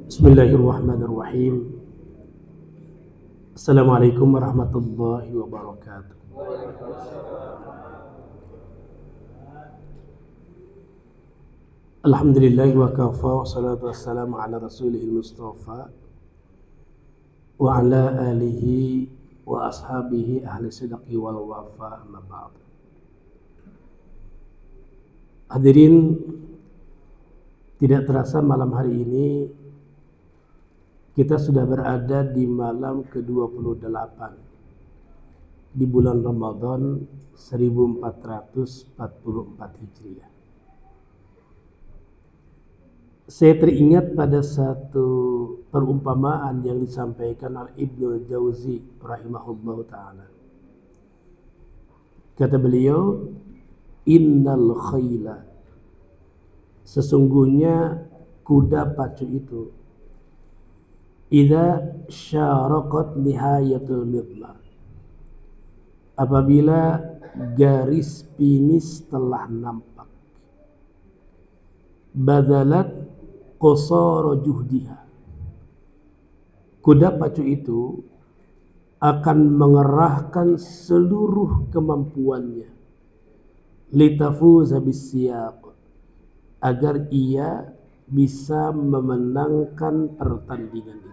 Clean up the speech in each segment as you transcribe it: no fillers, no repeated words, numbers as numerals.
Bismillahirrahmanirrahim. Assalamualaikum warahmatullahi wabarakatuh. Alhamdulillah wa kafa wa salatu wassalamu ala rasulihil mustafa wa ala alihi wa ashabihi ahli sidqi wal wafa, amma ba'd. Hadirin, tidak terasa malam hari ini kita sudah berada di malam ke-28 di bulan Ramadan 1444 Hijriah. Saya teringat pada satu perumpamaan yang disampaikan oleh Ibnu Jauzi rahimahullah ta'ala. Kata beliau, innal khayla, sesungguhnya kuda pacu itu, idza syaraqat nihayatul midmar, apabila garis finish telah nampak, badalat qasara juhdiha, kuda pacu itu akan mengerahkan seluruh kemampuannya, litafuza bisiyaq, agar ia bisa memenangkan pertandingan itu.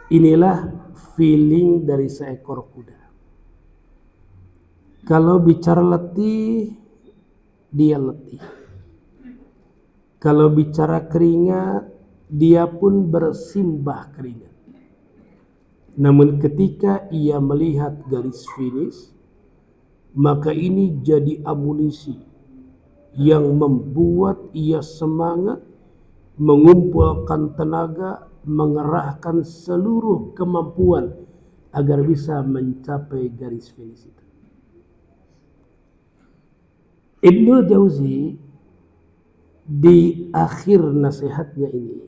Inilah feeling dari seekor kuda. Kalau bicara letih, dia letih. Kalau bicara keringat, dia pun bersimbah keringat. Namun ketika ia melihat garis finish, maka ini jadi amunisi yang membuat ia semangat, mengumpulkan tenaga, mengerahkan seluruh kemampuan agar bisa mencapai garis finish itu. Ibnu Jauzi di akhir nasihatnya ini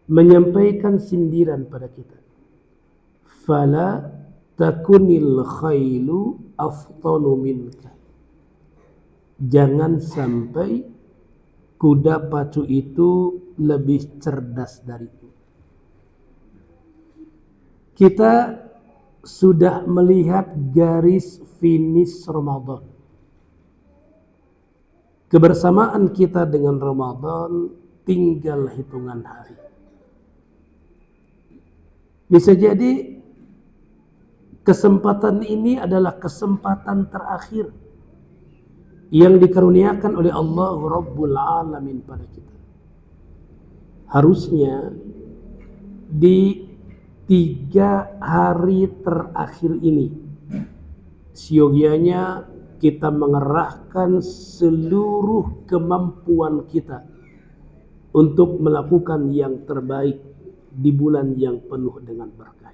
menyampaikan sindiran pada kita. Fala takunil khailu aftanu minka. Jangan sampai kuda pacu itu lebih cerdas dariku. Kita sudah melihat garis finish Ramadan. Kebersamaan kita dengan Ramadan tinggal hitungan hari. Bisa jadi kesempatan ini adalah kesempatan terakhir yang dikaruniakan oleh Allah Rabbul Alamin pada kita. Harusnya di 3 hari terakhir ini, siogianya kita mengerahkan seluruh kemampuan kita untuk melakukan yang terbaik di bulan yang penuh dengan berkah.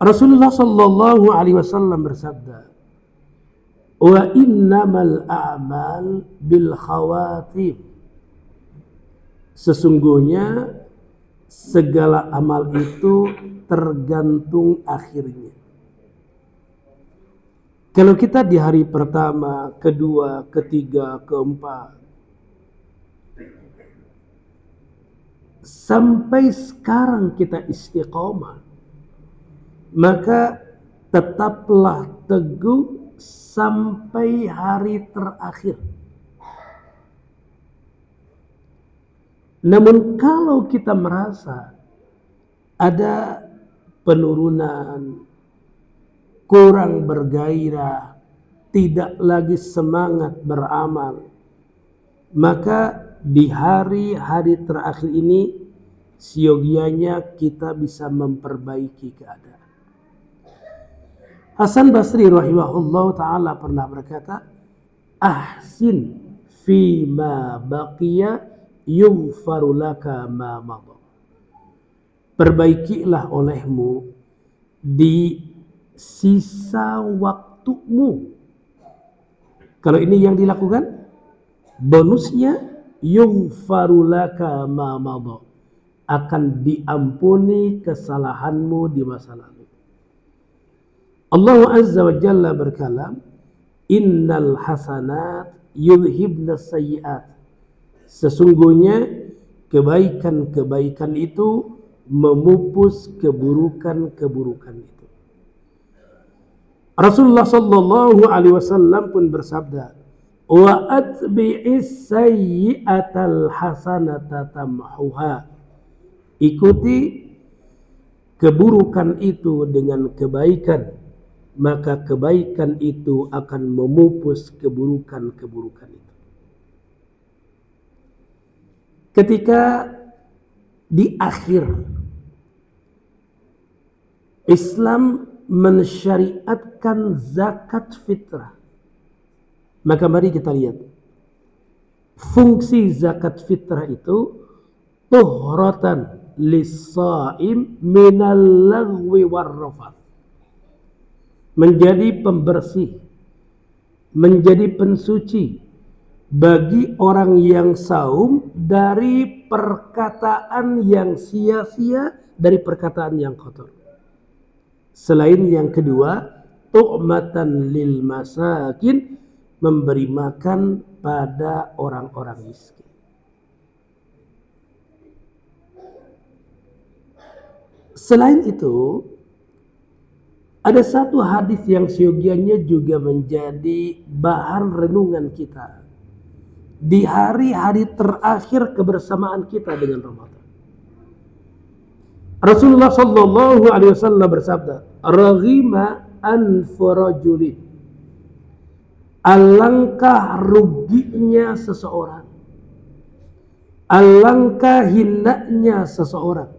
Rasulullah sallallahu alaihi wasallam bersabda, wa innamal a'mal bil khawatim, sesungguhnya segala amal itu tergantung akhirnya. Kalau kita di hari pertama, kedua, ketiga, keempat, sampai sekarang kita istiqomah, maka tetaplah teguh sampai hari terakhir. Namun kalau kita merasa ada penurunan, kurang bergairah, tidak lagi semangat beramal, maka di hari-hari terakhir ini siogianya kita bisa memperbaiki keadaan. Hasan Basri rahimahullah ta'ala pernah berkata, ahsin fima baqiya yughfaru laka ma madha. Perbaikilah olehmu di sisa waktumu. Kalau ini yang dilakukan, bonusnya yughfaru laka ma madha, akan diampuni kesalahanmu di masa lalu. Allah Azza wa Jalla berkalam, innal hasanat yudhibna sayyi'at. Sesungguhnya kebaikan-kebaikan itu memupus keburukan-keburukan itu. Rasulullah sallallahu alaihi wasallam pun bersabda, wa atbi'is sayyi'atal hasanata tamhuha. Ikuti keburukan itu dengan kebaikan, maka kebaikan itu akan memupus keburukan-keburukan itu. Ketika di akhir Islam mensyariatkan zakat fitrah, maka mari kita lihat fungsi zakat fitrah itu tuhratan lis-shaim minal lagwi warrafath, menjadi pembersih, menjadi pensuci bagi orang yang saum dari perkataan yang sia-sia, dari perkataan yang kotor. Selain yang kedua, tu'matan lil masakin, memberi makan pada orang-orang miskin. Selain itu, ada satu hadis yang seyogianya juga menjadi bahan renungan kita di hari-hari terakhir kebersamaan kita dengan Ramadan. Rasulullah sallallahu alaihi wasallam bersabda, "Raghima anfu rajulin." Alangkah ruginya seseorang, alangkah hinanya seseorang.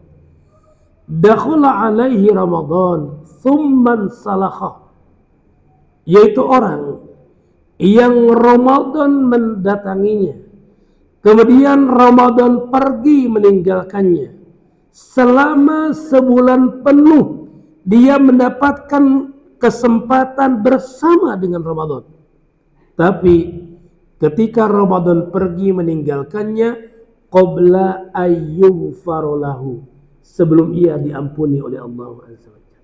Dakhala alaihi Ramadan, thumman salakha. Yaitu orang yang Ramadan mendatanginya, kemudian Ramadan pergi meninggalkannya. Selama sebulan penuh dia mendapatkan kesempatan bersama dengan Ramadan. Tapi ketika Ramadan pergi meninggalkannya, qabla ayyughfara lahu, sebelum ia diampuni oleh Allah Azza wa Jalla.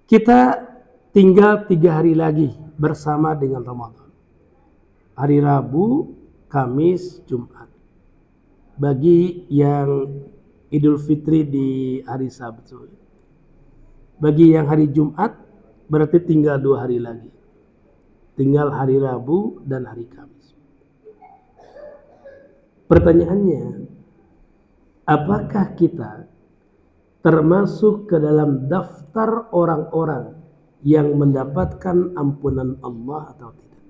Kita tinggal 3 hari lagi bersama dengan Ramadan. Hari Rabu, Kamis, Jumat. Bagi yang Idul Fitri di hari Sabtu. Bagi yang hari Jumat, berarti tinggal 2 hari lagi. Tinggal hari Rabu dan hari Kamis. Pertanyaannya, apakah kita termasuk ke dalam daftar orang-orang yang mendapatkan ampunan Allah atau tidak?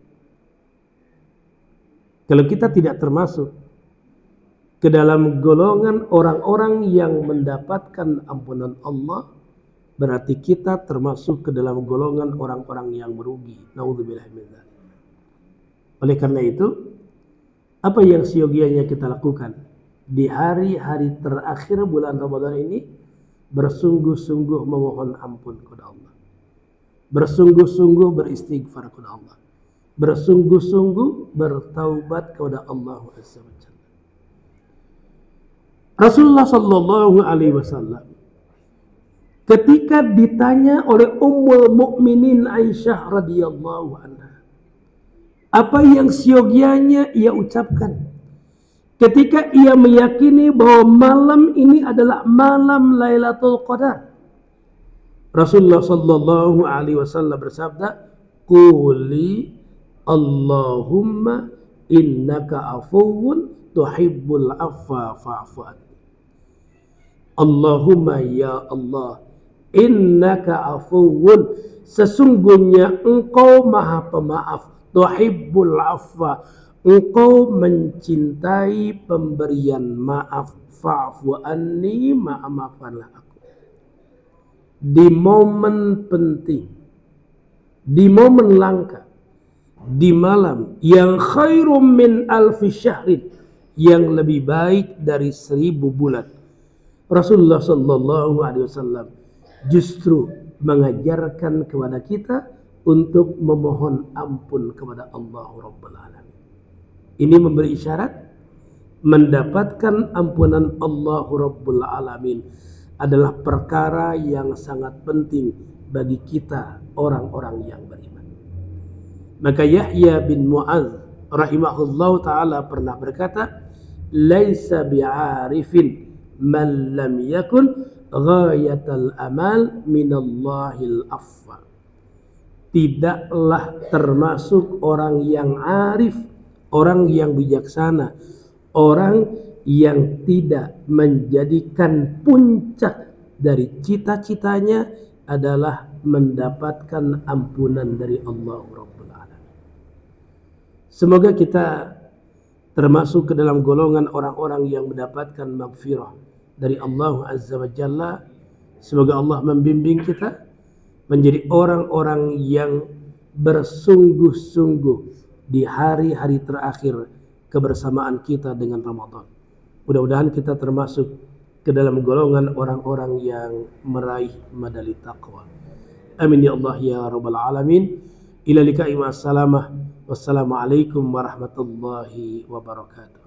Kalau kita tidak termasuk ke dalam golongan orang-orang yang mendapatkan ampunan Allah, berarti kita termasuk ke dalam golongan orang-orang yang merugi. Naudzubillah min dzalik. Oleh karena itu, apa yang seyogianya kita lakukan di hari-hari terakhir bulan Ramadan ini? Bersungguh-sungguh memohon ampun kepada Allah, bersungguh-sungguh beristighfar kepada Allah, bersungguh-sungguh bertaubat kepada Allah Azza wa Jalla. Rasulullah sallallahu alaihi wasallam ketika ditanya oleh Ummul Mukminin Aisyah radhiyallahu anha, apa yang seyogianya ia ucapkan ketika ia meyakini bahwa malam ini adalah malam Lailatul Qadar? Rasulullah sallallahu alaihi wasallam bersabda, "Quli Allahumma innaka afuwun tuhibbul afwa fa'fu anni." Allahumma ya Allah, innaka afuwun, sesungguhnya engkau maha pemaaf, tuhibbul afwa, engkau mencintai pemberian maaf, fa'fu anni, maafkanlah aku. Di momen penting, di momen langka, di malam yang khairum min alfi syahrin, yang lebih baik dari 1000 bulan, Rasulullah sallallahu alaihi wasallam justru mengajarkan kepada kita untuk memohon ampun kepada Allah Rabbul Alamin. Ini memberi isyarat mendapatkan ampunan Allah Rabbul Alamin adalah perkara yang sangat penting bagi kita orang-orang yang beriman. Maka Yahya bin Mu'adz rahimahullahu ta'ala pernah berkata, laisa bi'arifin man lam yakun ghayatal amal minallahil afwa. Tidaklah termasuk orang yang arif, orang yang bijaksana, orang yang tidak menjadikan puncak dari cita-citanya adalah mendapatkan ampunan dari Allah Rabbul Alamin. Semoga kita termasuk ke dalam golongan orang-orang yang mendapatkan maghfirah dari Allah Azza wa Jalla. Semoga Allah membimbing kita menjadi orang-orang yang bersungguh-sungguh di hari-hari terakhir kebersamaan kita dengan Ramadan. Mudah-mudahan kita termasuk ke dalam golongan orang-orang yang meraih medali taqwa. Amin ya Allah ya Rabbal Alamin. Ila liqa'i ma'as salamah. Wassalamualaikum warahmatullahi wabarakatuh.